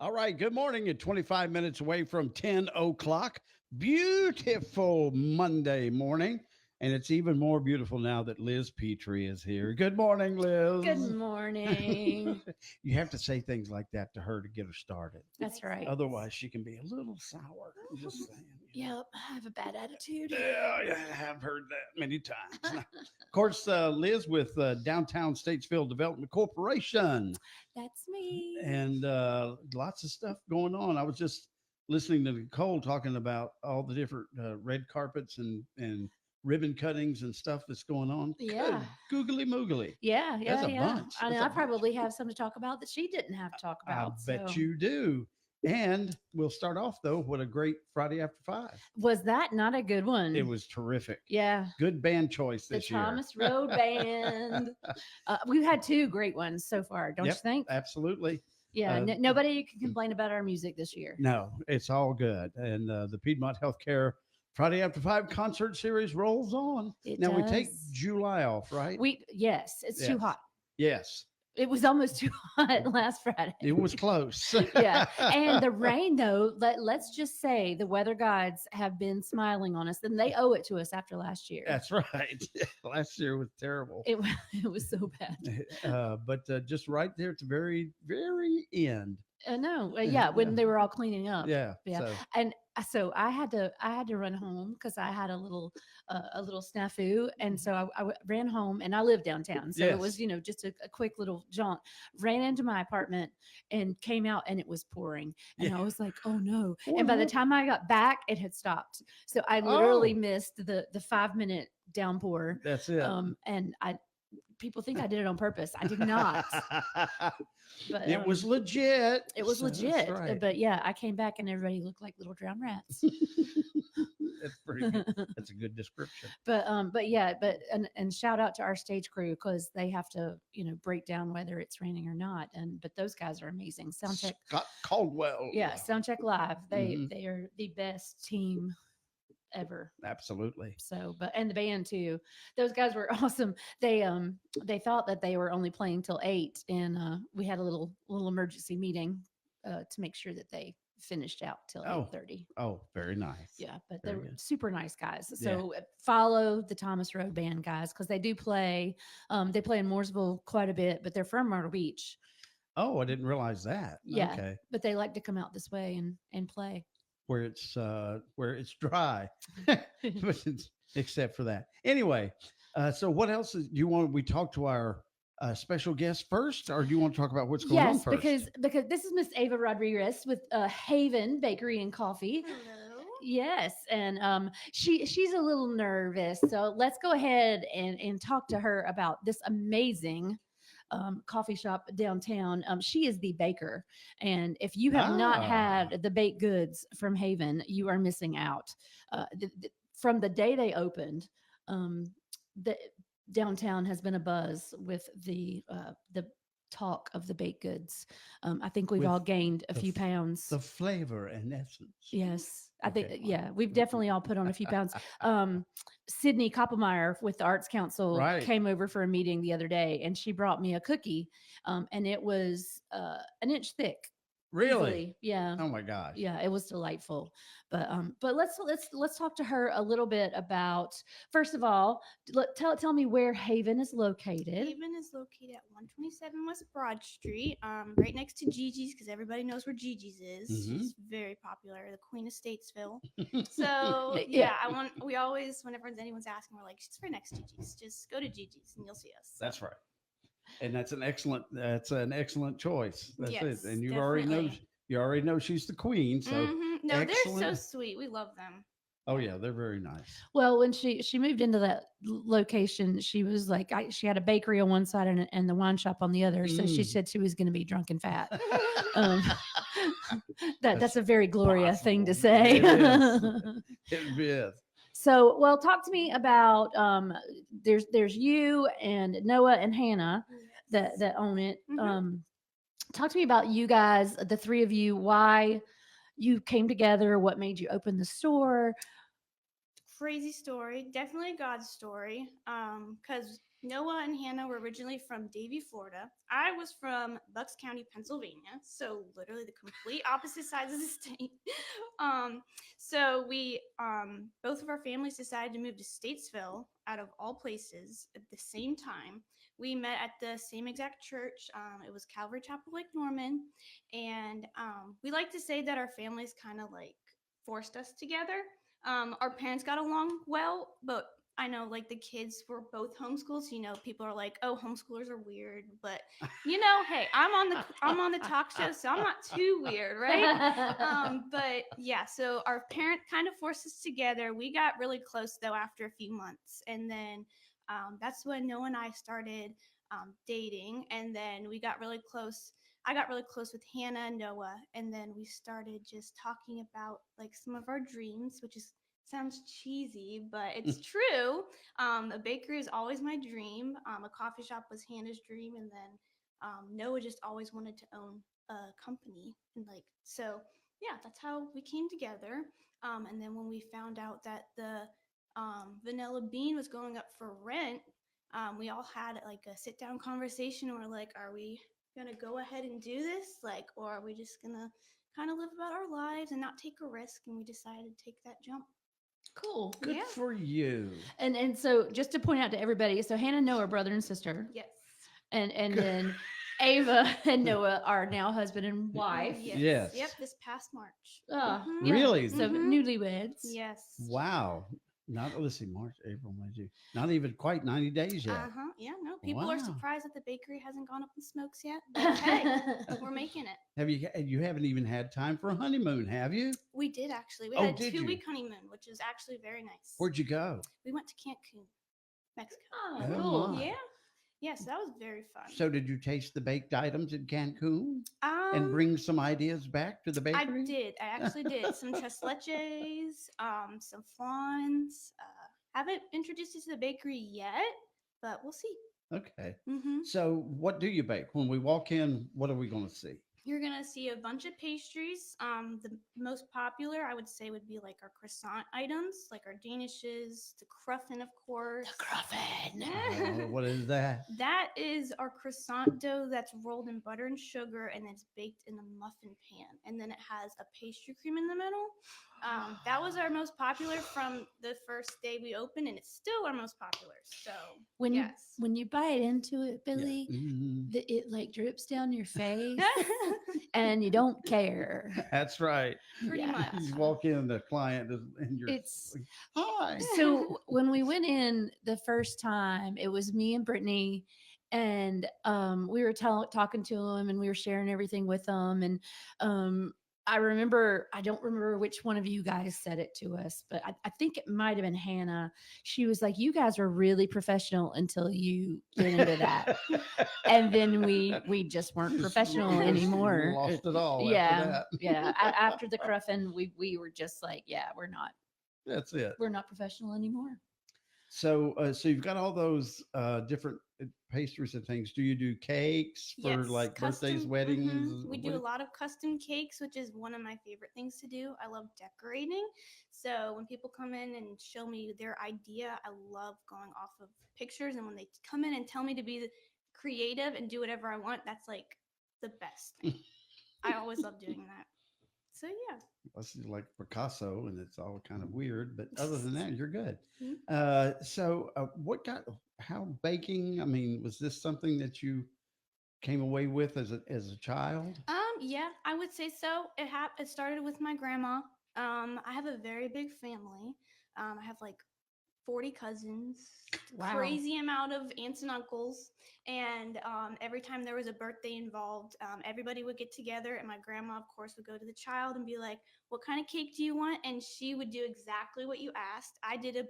All right. Good morning. At 25 minutes away from 10 o'clock. Beautiful Monday morning. And it's even more beautiful now that Liz Petrie is here. Good morning, Good Liz. morning. You have to say things like that to her to get her started. That's right. Otherwise, she can be a little sour. I'm just saying. Yep, I have a bad attitude. Yeah, I have heard that many times. Now, of course, Liz with Downtown Statesville Development Corporation. That's me. And lots of stuff going on. I was just listening to Nicole talking about all the different red carpets and ribbon cuttings and stuff that's going on. Yeah. Good googly moogly. Yeah, That's a yeah. bunch. I know. That's a I bunch. probably have some to talk about that she didn't have to talk I about. bet so. you do. And we'll start off though with a great Friday After Five. Was that not a good one? It was terrific. Yeah. Good band choice The this year. Thomas Road Band. We've had two great ones so far, don't you think? Absolutely. Yeah. Nobody can complain about our music this year. No, it's all good. And the Piedmont Healthcare Friday After Five concert series rolls on. It now we does. take July off, right? Yes, it's too hot. Yes. It was almost too hot last Friday. It was close. Yeah. And the rain, though, let's just say the weather gods have been smiling on us, and they owe it to us after last year. That's right. Last year was terrible. It was so bad. But just right there at the very, very end. No, yeah, when they were all cleaning up. Yeah. Yeah. And so I had to run home because I had a little snafu, and so I ran home, and I live downtown, so it was just a quick little jaunt. Ran into my apartment and came out, and it was pouring, and I was like, oh no! And by the time I got back, it had stopped. So I literally missed the 5-minute downpour. That's it. And people think I did it on purpose. I did not. But it was legit. It was legit. Right. But yeah, I came back and everybody looked like little drowned rats. That's pretty good. That's a good description. But yeah, and shout out to our stage crew because they have to, break down whether it's raining or not. But those guys are amazing. Soundcheck. Scott Caldwell. Yeah, Soundcheck Live. They are the best team ever. Absolutely. So, and the band too. Those guys were awesome. They thought that they were only playing till 8, and we had a little emergency meeting to make sure that they finished out till 8:30. Oh, very nice. Yeah, but they're super nice guys. So follow the Thomas Road Band guys because they do play. They play in Mooresville quite a bit, but they're from Myrtle Beach. Oh, I didn't realize that. Yeah, okay. But they like to come out this way and play. Where it's dry, except for that. Anyway, so what else do you want? We talk to our special guest first, or do you want to talk about what's going on first? Yes, because this is Miss Ava Rodriguez with Haven Bakery and Coffee. Hello. Yes, and she's a little nervous, so let's go ahead and talk to her about this amazing coffee shop downtown. She is the baker, and if you have not had the baked goods from Haven, you are missing out. From the day they opened, the downtown has been a buzz with the talk of the baked goods. I think we've all gained a few pounds. The flavor and essence. Yes, I think, we've definitely all put on a few pounds. Sydney Koppelmeyer with the Arts Council came over for a meeting the other day, and she brought me a cookie, and it was an inch thick. Really? Easily. Yeah. Oh my gosh. Yeah, it was delightful. But let's talk to her a little bit about, first of all, tell me where Haven is located. Haven is located at 127 West Broad Street, right next to Gigi's, because everybody knows where Gigi's is. Mm-hmm. She's very popular, the Queen of Statesville. So we always, whenever anyone's asking, we're like, she's right next to Gigi's. Just go to Gigi's and you'll see us. That's right. And that's an excellent choice. That's yes, it. And you definitely. already know she's the queen. So no, they're so sweet. We love them. Oh yeah, they're very nice. Well, when she moved into that location, she was like, she had a bakery on one side and the wine shop on the other. So she said she was going to be drunk and fat. That's a very Gloria thing to say. It is. So, well, talk to me about there's you and Noah and Hannah that own it. Mm-hmm. Talk to me about you guys, the three of you, why you came together, what made you open the store. Crazy story, definitely God's story. Because Noah and Hannah were originally from Davie, Florida. I was from Bucks County, Pennsylvania, so literally the complete opposite sides of the state. So we, both of our families decided to move to Statesville out of all places at the same time. We met at the same exact church. It was Calvary Chapel Lake Norman, and we like to say that our families kind of like forced us together. Our parents got along well, but I know like the kids were both homeschooled, so people are like, "Oh, homeschoolers are weird," but hey, I'm on the talk show, so I'm not too weird, right? But yeah, so our parent kind of forced us together. We got really close though after a few months, and then that's when Noah and I started dating, and then we got really close. I got really close with Hannah and Noah, and then we started just talking about like some of our dreams, which is sounds cheesy, but it's true. A bakery is always my dream. A coffee shop was Hannah's dream, and then Noah just always wanted to own a company, and like so, yeah, that's how we came together. And then when we found out that the Vanilla Bean was going up for rent, we all had like a sit down conversation, and we're like, are we gonna go ahead and do this, like, or are we just gonna kind of live about our lives and not take a risk? And we decided to take that jump. Cool. Good for you. And so just to point out to everybody, so Hannah and Noah are brother and sister. Yes. And then Ava and Noah are now husband and wife. Yes. Yep, this past March. Really? So newlyweds. Yes. Wow. Let's see, March, April, May, June. Not even quite 90 days yet. Yeah, no. People are Wow. surprised that the bakery hasn't gone up in smokes yet. But hey, we're making it. You haven't even had time for a honeymoon, have you? We did actually. We had a did you? 2-week honeymoon, which was actually very nice. Where'd you go? We went to Cancun, Mexico. Oh, Oh, cool. my. Yeah. Yeah, so that was very fun. So did you taste the baked items in Cancun and bring some ideas back to the bakery? I did. I actually did. Some tres leches, some flans. Haven't introduced you to the bakery yet, but we'll see. Okay. Mm-hmm. So what do you bake? When we walk in, what are we going to see? You're going to see a bunch of pastries. The most popular, I would say, would be like our croissant items, like our danishes, the cruffin, of course. The cruffin. What is that? That is our croissant dough that's rolled in butter and sugar, and it's baked in a muffin pan. And then it has a pastry cream in the middle. That was our most popular from the first day we opened, and it's still our most popular. So when you bite into it, Billy, it like drips down your face, and you don't care. That's right. Pretty much. You walk in, the client is, and you're hi. So when we went in the first time, it was me and Brittany, and we were talking to them, and we were sharing everything with them, and I don't remember which one of you guys said it to us, but I think it might have been Hannah. She was like, you guys are really professional until you get into that. And then we just weren't professional anymore. Lost it all. Yeah. Yeah. After the cruffin, we were just like, yeah, we're not. That's it. We're not professional anymore. So you've got all those different pastries and things. Do you do cakes for like birthdays, weddings? We do a lot of custom cakes, which is one of my favorite things to do. I love decorating. So when people come in and show me their idea, I love going off of pictures. And when they come in and tell me to be creative and do whatever I want, that's like the best thing. I always love doing that. So yeah. That's like Picasso, and it's all kind of weird, but other than that, you're good. How baking? I mean, was this something that you came away with as a child? Yeah, I would say so. It started with my grandma. I have a very big family. I have like 40 cousins, crazy amount of aunts and uncles. And every time there was a birthday involved, everybody would get together, and my grandma, of course, would go to the child and be like, what kind of cake do you want? And she would do exactly what you asked. I did a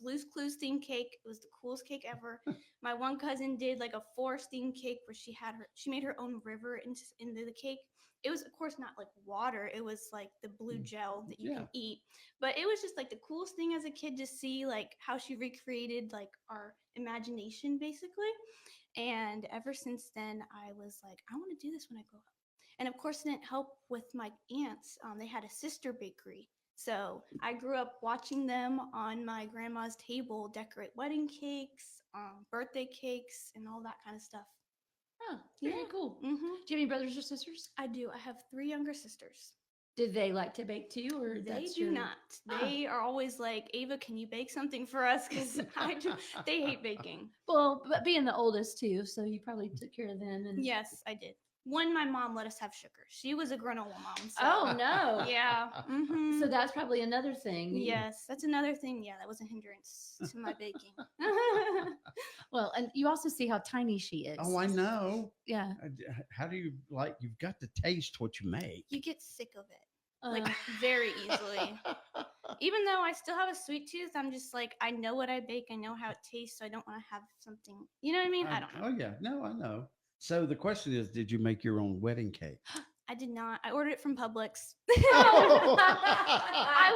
Blue's Clues themed cake. It was the coolest cake ever. My one cousin did like a forest themed cake where she made her own river into the cake. It was, of course, not like water. It was like the blue gel that you can eat. But it was just like the coolest thing as a kid to see like how she recreated like our imagination, basically. And ever since then, I was like, I want to do this when I grow up. And of course, it didn't help with my aunts. They had a sister bakery So I grew up watching them on my grandma's table decorate wedding cakes, birthday cakes, and all that kind of stuff. Oh, very Yeah. cool. hmm Do you have any brothers or sisters? I do. I have 3 younger sisters. Did they like to bake too, or They that's do your... not. They are always like, Ava, can you bake something for us? Because they hate baking. Well, but being the oldest too, so you probably took care of them. And Yes, I did. When my mom let us have sugar, she was a granola mom. So. oh no, Yeah. hmm So that's probably another thing. Yes, that's another thing. Yeah, that was a hindrance to my baking. Well, and you also see how tiny she is. Oh, I know. Yeah. How do you like? You've got to taste what you make. You get sick of it like Uh, very easily. Even though I still have a sweet tooth, I'm just like, I know what I bake, I know how it tastes, so I don't want to have something. You know what I mean? I don't know. Oh yeah, no, I know. So the question is, did you make your own wedding cake? I did not. I ordered it from Publix. Oh. I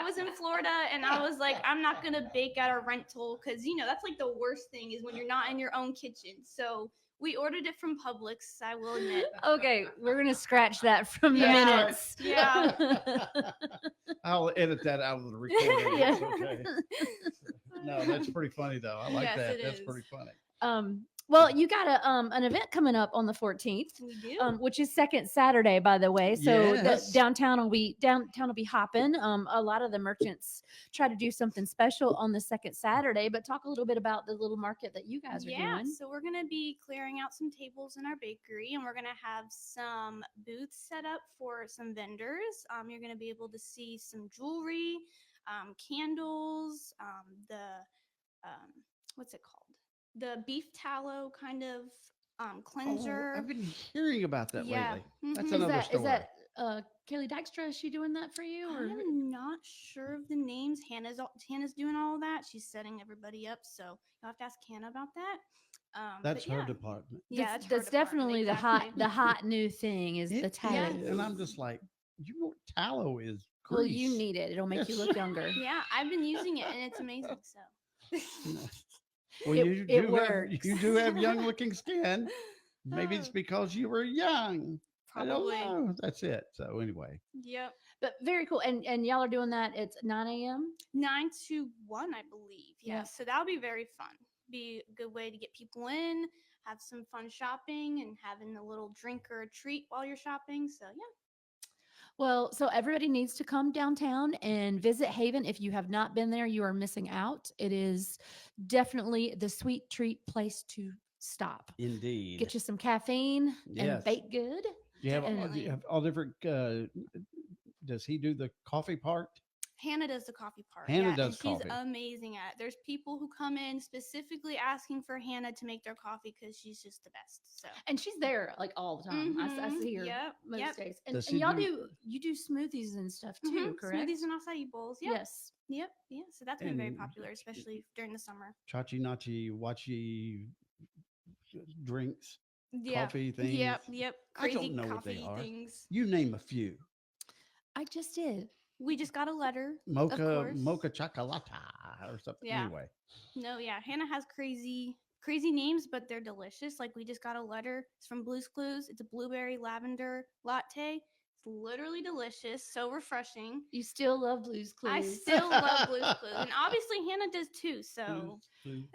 was in Florida and I was like, I'm not going to bake at a rental because, that's like the worst thing is when you're not in your own kitchen. So we ordered it from Publix, I will admit. okay, we're gonna scratch that from the Yeah. minutes. Yeah. I'll edit that out of the recording. Yeah. It's okay. No, that's pretty funny though. I like Yes, that. it That's is. pretty funny. Well, you got an event coming up on the 14th. We do. Which is second Saturday, by the way. So Yes. downtown will be hopping. A lot of the merchants try to do something special on the second Saturday. But talk a little bit about the little market that you guys are doing. So we're gonna be clearing out some tables in our bakery, and we're gonna have some booths set up for some vendors. You're gonna be able to see some jewelry, candles, what's it called? The beef tallow kind of cleanser. Oh, I've been hearing about that Yeah. lately. That's Mhm. another Is story. that Kelly Dykstra? Is she doing that for you? Or I'm not sure of the names. Hannah's doing all of that. She's setting everybody up, so you'll have to ask Hannah about that. That's but her yeah. department. Yeah, that's, her that's department, definitely exactly. the hot new thing is the It tallow. is, and I'm just like, tallow is grease. Well, you need it. It'll make you look younger. Yeah, I've been using it and it's amazing. So Well, It you do have young looking skin. Maybe it's Oh. because you were young. Probably. I don't know. That's it. So anyway, Yep. But very cool. And y'all are doing that. It's 9 a.m. 9 to 1, I believe. Yeah. Yeah. So that'll be very fun. Be a good way to get people in, have some fun shopping, and having a little drink or a treat while you're shopping. So yeah. Well, so everybody needs to come downtown and visit Haven. If you have not been there, you are missing out. It is definitely the sweet treat place to stop. indeed. Get you some caffeine Yes. and bake good. Do you Definitely. have all different? Does he do the coffee part? Hannah does the coffee part. Hannah yeah, does and she's coffee. amazing at it. There's people who come in specifically asking for Hannah to make their coffee because she's just the best. So And she's there like all the time. I Mhm. see her Yep, most yep. days. Does And she y'all do- you do smoothies and stuff too, correct? Smoothies and acai bowls. Yep. Yes. Yep. Yeah. So that's been very And- popular, especially during the summer. Chachi nachi wachi drinks, Yeah. coffee things. Yep. Yep. I don't Crazy know what they coffee are. things. You name a few. I just did. We just got a letter. Mocha course. chocolata or something. Yeah. Anyway, No, yeah. Hannah has crazy names, but they're delicious. Like we just got a letter. It's from Blue's Clues. It's a blueberry lavender latte. It's literally delicious. So refreshing. You still love Blue's Clues. I still love Blue's Clues, and obviously Hannah does too. So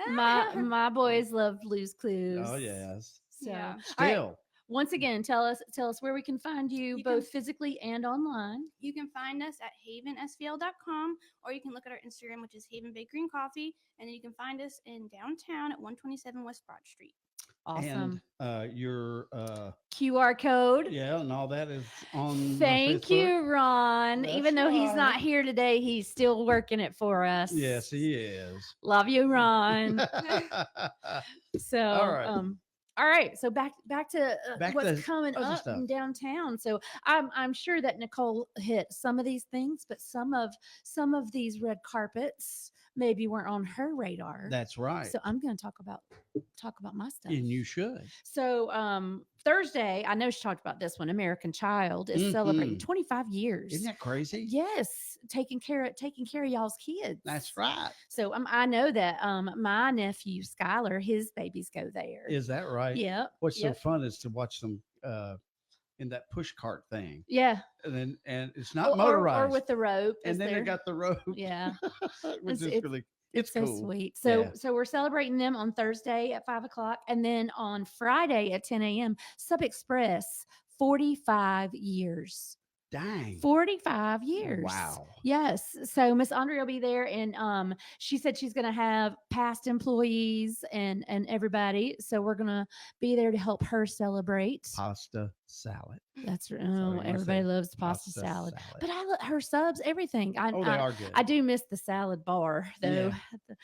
my boys love Blue's Clues. Oh yes. So Yeah. all right, Still, once again, tell us where we can find you, You both can- physically and online. you can find us at havensvl.com, or you can look at our Instagram, which is Haven Bakery and Coffee, and then you can find us in downtown at 127 West Broad Street. Awesome. And your QR code. yeah, and all that is on. Thank Facebook. you, Ron. That's Even though he's not right. here today, he's still working it for us. Yes, he is. Love you, Ron. So, All right. all right. So back to Back what's to coming other up stuff. in downtown. So I'm sure that Nicole hit some of these things, but some of these red carpets maybe weren't on her radar. That's right. So I'm going to talk about my stuff. And you should. So Thursday, I know she talked about this one. American Child is celebrating Mhm. 25 years. Isn't that crazy? Yes, taking care of y'all's kids. That's right. So I know that my nephew Skylar, his babies go there. Is that right? Yep. What's yep. so fun is to watch them in that push cart thing, Yeah. and it's not Or motorized, with the rope. and then they there. got the rope, Yeah. which is It's really it's so cool. sweet. So Yeah. we're celebrating them on Thursday at 5 o'clock, and then on Friday at 10 a.m. Sub Express 45 years. Dang. 45 years. Wow. Yes. So Miss Andrea will be there, and she said she's going to have past employees and everybody. So we're going to be there to help her celebrate. Pasta salad. That's right. what you Oh, wanna everybody say. loves pasta salad. But her subs, everything. Oh, they are good. I do miss the salad bar though. Yeah.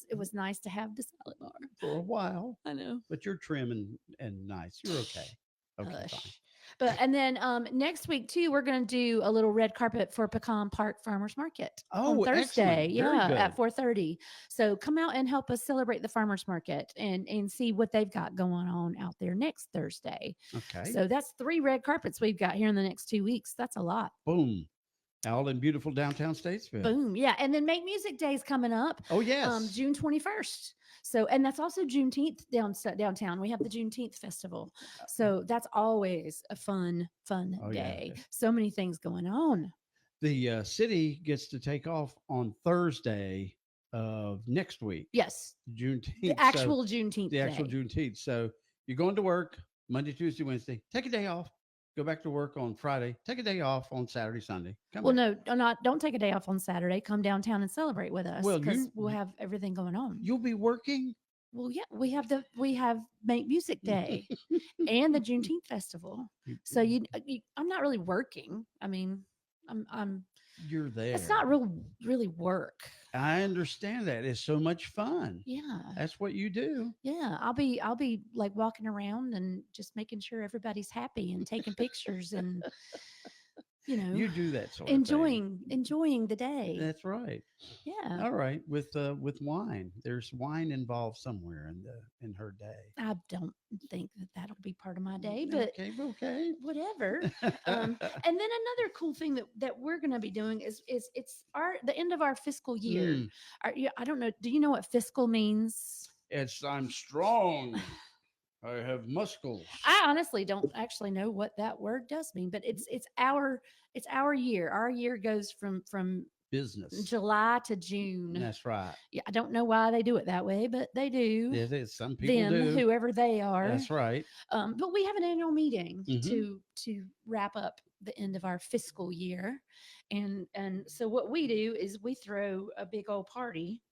It was nice to have the salad bar. For a while, I know. but you're trim and nice. You're okay. Okay, fine. Hush. But and then next week too, we're going to do a little red carpet for Pecan Park Farmers Market Oh, on Thursday. excellent. Very Yeah, good. at 4:30. So come out and help us celebrate the farmers market and see what they've got going on out there next Thursday. Okay. So that's 3 red carpets we've got here in the next 2 weeks. That's a lot. Boom. All in beautiful downtown Statesville. Boom. Yeah. And then Make Music Day is coming up. Oh, yes. June 21st. So, and that's also Juneteenth downtown. We have the Juneteenth festival. So that's always a fun Oh, yeah. day. So many things going on. The city gets to take off on Thursday of next week, Yes. Juneteenth. The actual Juneteenth The actual day. Juneteenth. So you're going to work Monday, Tuesday, Wednesday. Take a day off. Go back to work on Friday. Take a day off on Saturday, Sunday. Come Well, back. no, don't take a day off on Saturday. Come downtown and celebrate with us Well, because you- we'll have everything going on. You'll be working. Well, yeah, we have Make Music Day and the Juneteenth festival. So I'm not really working. I mean, I'm You're there. it's not really work. I understand that. It's so much fun. Yeah. That's what you do. Yeah. I'll be like walking around and just making sure everybody's happy and taking pictures and You do that sort of enjoying the day. That's right. Yeah. All right. With wine, there's wine involved somewhere in her day. I don't think that'll be part of my day, but Okay. whatever. And then another cool thing that we're going to be doing is it's the end of our fiscal year. I don't know. Do you know what fiscal means? I'm strong. I have muscles. I honestly don't actually know what that word does mean, but it's our year. Our year goes from Business. July to June. That's right. Yeah, I don't know why they do it that way, but they do. It is. Some people Them, do. whoever they are. That's right. But we have an annual meeting Mhm. to wrap up the end of our fiscal year, and so what we do is we throw a big old party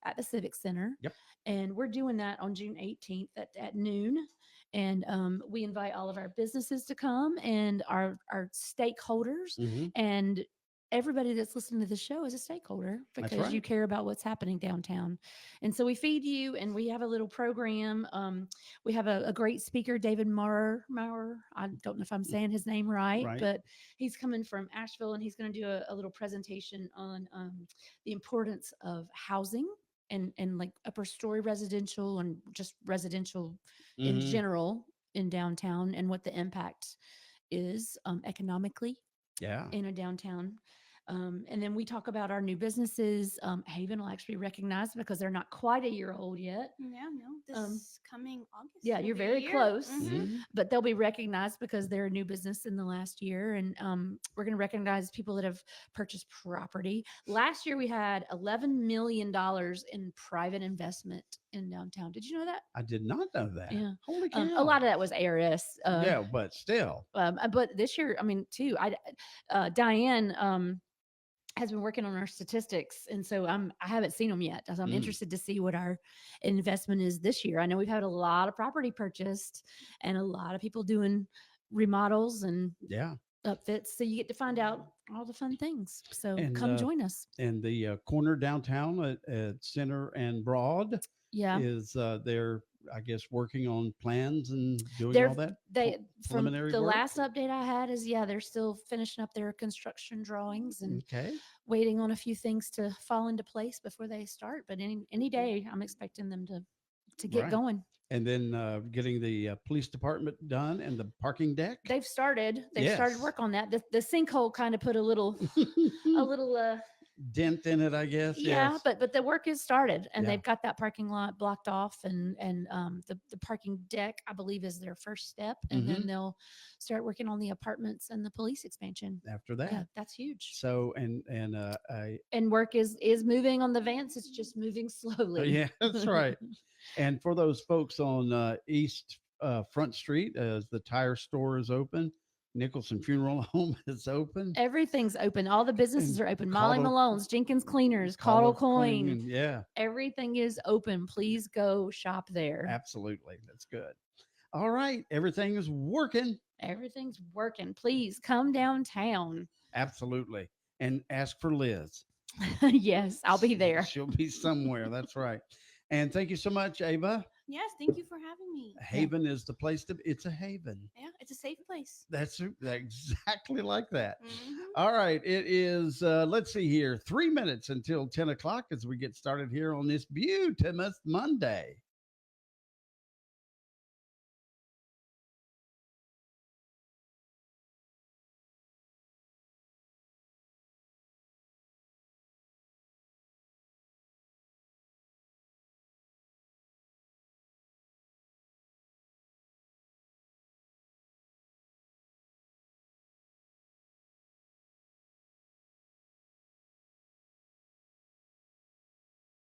at the Civic Center. Yep. And we're doing that on June 18th at noon. And we invite all of our businesses to come and our stakeholders Mhm. and everybody that's listening to the show is a stakeholder because right. you care about what's happening downtown. And so we feed you and we have a little program. We have a great speaker, David Maurer. I don't know if I'm saying his name right, but he's coming from Asheville and he's going to do a little presentation on the importance of housing and like upper story residential and just residential in Mhm. general in downtown and what the impact is economically Yeah. in a downtown. And then we talk about our new businesses. Haven will actually be recognized because they're not quite a year old yet. Yeah, no, this coming August. Yeah, will you're be a very year. close. Mhm. Mhm. But they'll be recognized because they're a new business in the last year. And we're going to recognize people that have purchased property. Last year, we had $11 million in private investment in downtown. Did you know that? I did not know that. Yeah. Holy cow. A lot of that was ARS. Yeah, but still. But this year, I mean, too, Diane has been working on our statistics, and so I haven't seen them yet. So I'm interested to see what our investment is this year. I know we've had a lot of property purchased and a lot of people doing remodels and Yeah. upfits, so you get to find out all the fun things. So And, come join us. And the corner downtown at Center and Broad Yeah. is they're, I guess, working on plans and doing They're- all that. They from preliminary the work? last update I had is they're still finishing up their construction drawings and Okay. waiting on a few things to fall into place before they start. But any day, I'm expecting them to get Right. going. And then getting the police department done and the parking deck. They've started Yes. work on that. The sinkhole kind of put a little dent in it, I guess. Yeah, Yes. but the work is started, and Yeah. they've got that parking lot blocked off, and the parking deck, I believe, is their first step, and then they'll start working on the apartments and the police expansion. After that. Yeah, that's huge. So And work is moving on the Vance. It's just moving slowly. yeah, that's right. And for those folks on East Front Street, as the tire store is open, Nicholson Funeral Home is open. Everything's open. All the businesses And are open. Molly Caudle- Malone's, Jenkins Cleaners, Caudle Coin. and yeah, Everything is open. Please go shop there. absolutely. That's good. All right. Everything is working. Everything's working. Please come downtown. Absolutely. And ask for Liz. Yes, I'll be there. She'll be somewhere. That's right. And thank you so much, Ava. Yes, thank you for having me. Haven is the place to be. It's a haven. Yeah, it's a safe place. That's exactly like that. Mhm. All right. It is, let's see here, 3 minutes until 10 o'clock as we get started here on this beautiful Monday.